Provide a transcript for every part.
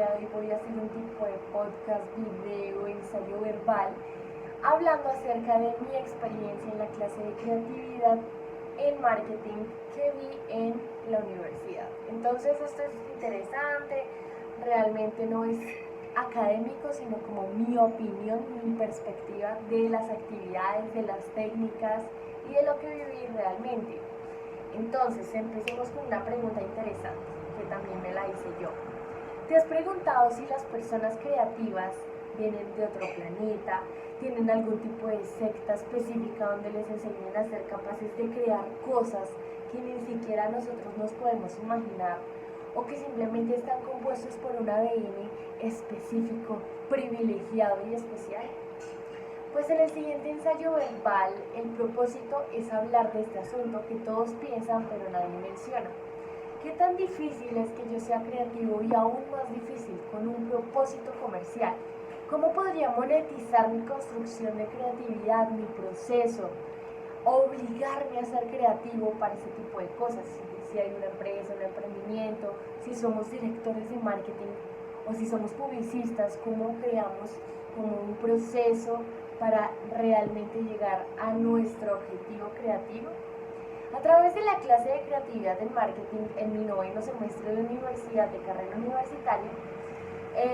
día de hoy voy a hacer un tipo de podcast, video, ensayo verbal, hablando acerca de mi experiencia en la clase de creatividad en marketing que vi en la universidad. Entonces esto es interesante, realmente no es académico, sino como mi opinión, mi perspectiva de las actividades, de las técnicas y de lo que viví realmente. Entonces, empecemos con una pregunta interesante, que también me la hice yo. ¿Te has preguntado si las personas creativas vienen de otro planeta, tienen algún tipo de secta específica donde les enseñen a ser capaces de crear cosas que ni siquiera nosotros nos podemos imaginar, o que simplemente están compuestos por un ADN específico, privilegiado y especial? Pues en el siguiente ensayo verbal, el propósito es hablar de este asunto que todos piensan pero nadie menciona. ¿Qué tan difícil es que yo sea creativo y aún más difícil con un propósito comercial? ¿Cómo podría monetizar mi construcción de creatividad, mi proceso? Obligarme a ser creativo para ese tipo de cosas. Si hay una empresa, un emprendimiento, si somos directores de marketing o si somos publicistas, ¿cómo creamos como un proceso para realmente llegar a nuestro objetivo creativo? A través de la clase de creatividad del marketing en mi noveno semestre de universidad de carrera universitaria,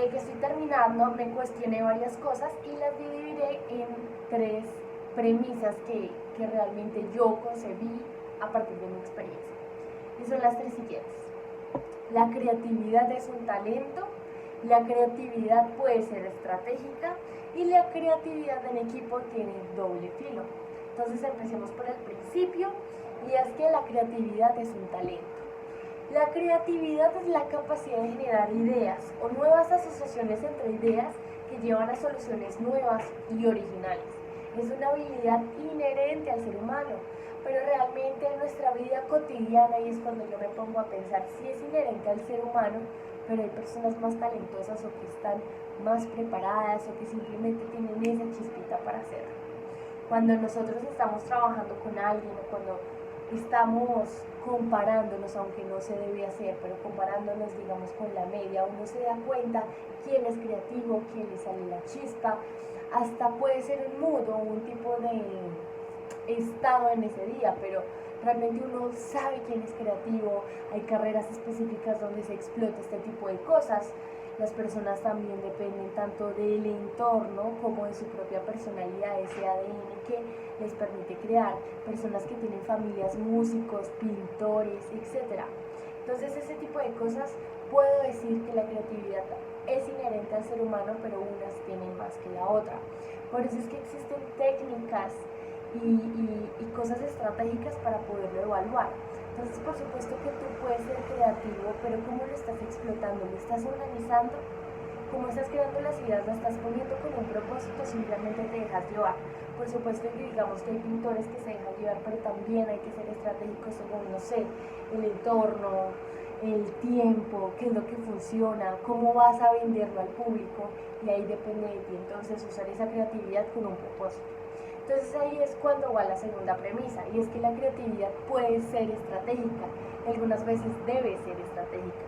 que estoy terminando, me cuestioné varias cosas y las dividiré en tres premisas que realmente yo concebí a partir de mi experiencia. Y son las tres siguientes. La creatividad es un talento, la creatividad puede ser estratégica y la creatividad en equipo tiene doble filo. Entonces empecemos por el principio, y es que la creatividad es un talento. La creatividad es la capacidad de generar ideas o nuevas asociaciones entre ideas que llevan a soluciones nuevas y originales. Es una habilidad inherente al ser humano, pero realmente en nuestra vida cotidiana, y es cuando yo me pongo a pensar si es inherente al ser humano, pero hay personas más talentosas o que están más preparadas o que simplemente tienen esa chispita para hacerlo. Cuando nosotros estamos trabajando con alguien o cuando estamos comparándonos, aunque no se debe hacer, pero comparándonos, digamos, con la media, uno se da cuenta quién es creativo, quién le sale la chispa, hasta puede ser un mood o un tipo de estado en ese día, pero realmente uno sabe quién es creativo. Hay carreras específicas donde se explota este tipo de cosas. Las personas también dependen tanto del entorno como de su propia personalidad, ese ADN que les permite crear. Personas que tienen familias, músicos, pintores, etc. Entonces ese tipo de cosas puedo decir que la creatividad es inherente al ser humano, pero unas tienen más que la otra. Por eso es que existen técnicas y cosas estratégicas para poderlo evaluar. Entonces, por supuesto que tú puedes ser creativo, pero ¿cómo lo estás explotando? ¿Lo estás organizando? ¿Cómo estás creando las ideas? ¿Las estás poniendo con un propósito? ¿Simplemente te dejas llevar? Por supuesto que digamos que hay pintores que se dejan llevar, pero también hay que ser estratégicos según, no sé, el entorno, el tiempo, qué es lo que funciona, cómo vas a venderlo al público, y ahí depende de ti entonces usar esa creatividad con un propósito. Entonces ahí es cuando va la segunda premisa, y es que la creatividad puede ser estratégica, algunas veces debe ser estratégica.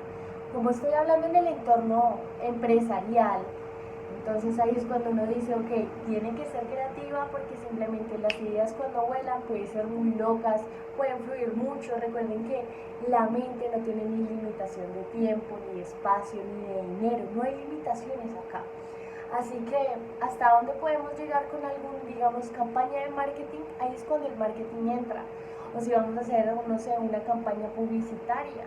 Como estoy hablando en el entorno empresarial, entonces ahí es cuando uno dice, ok, tiene que ser creativa porque simplemente las ideas cuando vuelan pueden ser muy locas, pueden fluir mucho. Recuerden que la mente no tiene ni limitación de tiempo, ni de espacio, ni de dinero, no hay limitaciones acá. Así que hasta dónde podemos llegar con algún, digamos, campaña de marketing, ahí es cuando el marketing entra. O si vamos a hacer, no sé, una campaña publicitaria,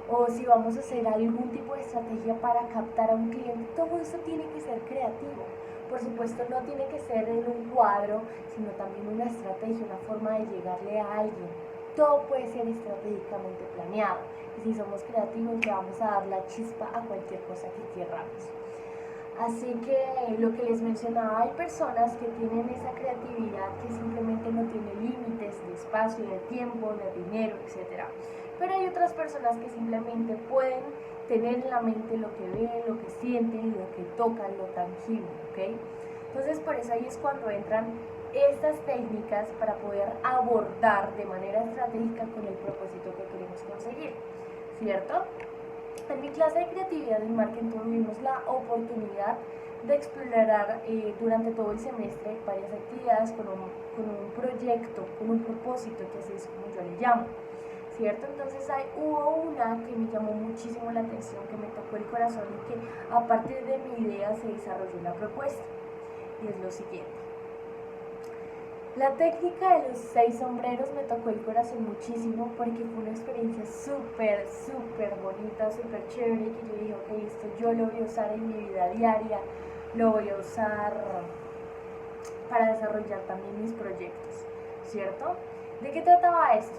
o si vamos a hacer algún tipo de estrategia para captar a un cliente, todo eso tiene que ser creativo. Por supuesto no tiene que ser en un cuadro, sino también una estrategia, una forma de llegarle a alguien. Todo puede ser estratégicamente planeado, y si somos creativos le vamos a dar la chispa a cualquier cosa que queramos. Así que lo que les mencionaba, hay personas que tienen esa creatividad que simplemente no tiene límites de espacio, de tiempo, de dinero, etc. Pero hay otras personas que simplemente pueden tener en la mente lo que ven, lo que sienten, lo que tocan, lo tangible, ¿ok? Entonces por eso ahí es cuando entran estas técnicas para poder abordar de manera estratégica con el propósito que queremos conseguir, ¿cierto? En mi clase de creatividad en marketing tuvimos la oportunidad de explorar durante todo el semestre varias actividades con un proyecto, con un propósito, que así es como yo le llamo, ¿cierto? Entonces hubo una que me llamó muchísimo la atención, que me tocó el corazón y que a partir de mi idea se desarrolló la propuesta, y es lo siguiente. La técnica de los 6 sombreros me tocó el corazón muchísimo porque fue una experiencia súper bonita, súper chévere, que yo dije, ok, esto yo lo voy a usar en mi vida diaria, lo voy a usar para desarrollar también mis proyectos, ¿cierto? ¿De qué trataba esto?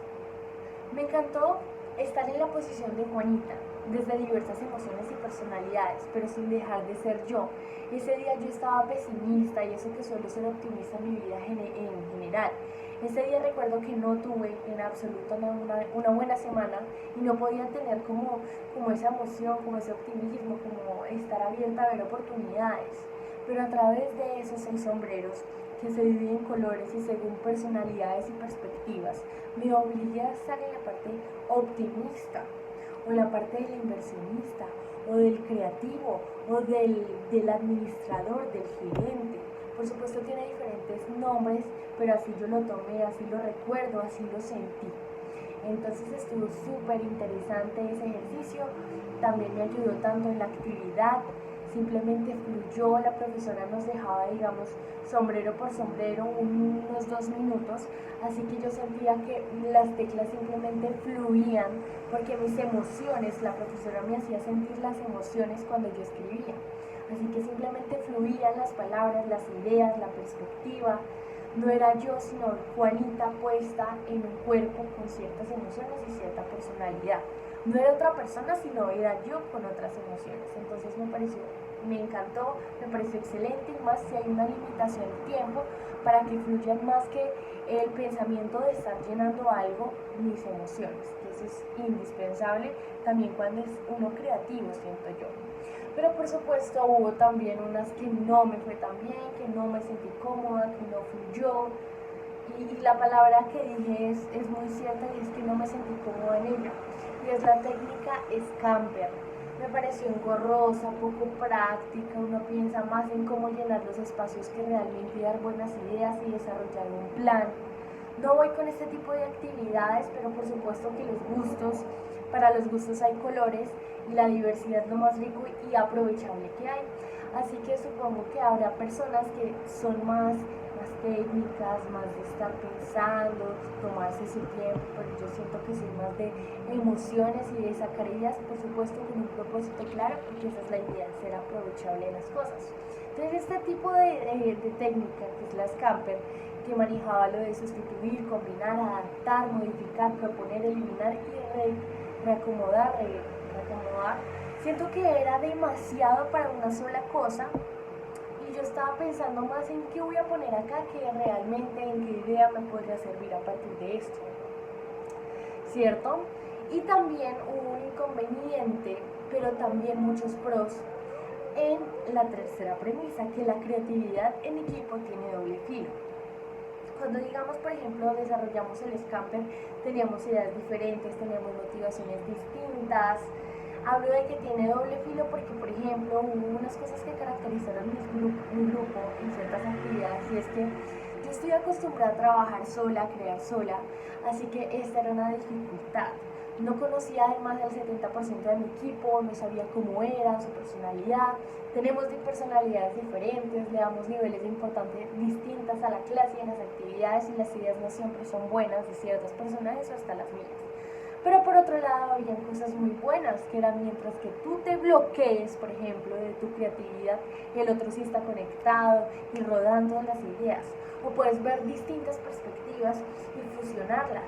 Me encantó estar en la posición de Juanita, desde diversas emociones y personalidades, pero sin dejar de ser yo. Ese día yo estaba pesimista, y eso que suelo ser optimista en mi vida en general. Ese día recuerdo que no tuve en absoluto una buena semana y no podía tener como esa emoción, como ese optimismo, como estar abierta a ver oportunidades. Pero a través de esos 6 sombreros, que se dividen en colores y según personalidades y perspectivas, me obligué a estar en la parte optimista, o en la parte del inversionista, o del creativo, o del administrador, del gerente. Por supuesto tiene diferentes nombres, pero así yo lo tomé, así lo recuerdo, así lo sentí. Entonces estuvo súper interesante ese ejercicio, también me ayudó tanto en la actividad, simplemente fluyó, la profesora nos dejaba, digamos, sombrero por sombrero, unos 2 minutos, así que yo sentía que las teclas simplemente fluían, porque mis emociones, la profesora me hacía sentir las emociones cuando yo escribía, así que simplemente fluían las palabras, las ideas, la perspectiva. No era yo, sino Juanita puesta en un cuerpo con ciertas emociones y cierta personalidad. No era otra persona, sino era yo con otras emociones. Entonces me encantó, me pareció excelente, y más si hay una limitación de tiempo para que fluyan más que el pensamiento de estar llenando algo, mis emociones, que eso es indispensable también cuando es uno creativo, siento yo. Pero por supuesto hubo también unas que no me fue tan bien, que no me sentí cómoda, que no fluyó, y la palabra que dije es muy cierta, y es que no me sentí cómoda en ella, y es la técnica Scamper. Me pareció engorrosa, poco práctica, uno piensa más en cómo llenar los espacios que realmente dar buenas ideas y desarrollar un plan. No voy con este tipo de actividades, pero por supuesto que para los gustos hay colores, y la diversidad es lo más rico y aprovechable que hay. Así que supongo que habrá personas que son más técnicas, más de estar pensando, tomarse su tiempo, pero yo siento que soy más de emociones y de sacar ideas, por supuesto con un propósito claro, porque esa es la idea, ser aprovechable en las cosas. Entonces este tipo de técnica, que es la Scamper, que manejaba lo de sustituir, combinar, adaptar, modificar, proponer, eliminar y reacomodar, siento que era demasiado para una sola cosa, y yo estaba pensando más en qué voy a poner acá que realmente en qué idea me podría servir a partir de esto, ¿cierto? Y también hubo un inconveniente, pero también muchos pros, en la tercera premisa, que la creatividad en equipo tiene doble filo. Cuando, digamos, por ejemplo, desarrollamos el Scamper, teníamos ideas diferentes, teníamos motivaciones distintas. Hablo de que tiene doble filo porque, por ejemplo, hubo unas cosas que caracterizaron mi grupo en ciertas actividades, y es que yo estoy acostumbrada a trabajar sola, a crear sola, así que esta era una dificultad. No conocía además al 70% de mi equipo, no sabía cómo era, su personalidad. Tenemos personalidades diferentes, le damos niveles de importancia distintas a la clase y en las actividades, y las ideas no siempre son buenas de ciertas personas, o hasta las mías. Pero por otro lado, habían cosas muy buenas, que eran mientras que tú te bloquees, por ejemplo, de tu creatividad, el otro sí está conectado y rodando las ideas. O puedes ver distintas perspectivas y fusionarlas.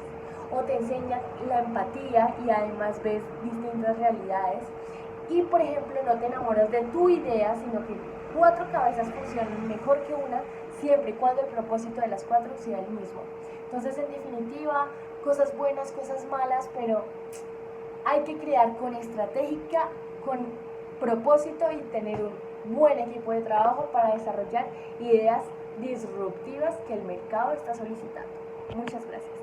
O te enseña la empatía y además ves distintas realidades. Y, por ejemplo, no te enamoras de tu idea, sino que 4 cabezas funcionan mejor que una, siempre y cuando el propósito de las 4 sea el mismo. Entonces, en definitiva, cosas buenas, cosas malas, pero hay que crear con estrategia, con propósito, y tener un buen equipo de trabajo para desarrollar ideas disruptivas que el mercado está solicitando. Muchas gracias.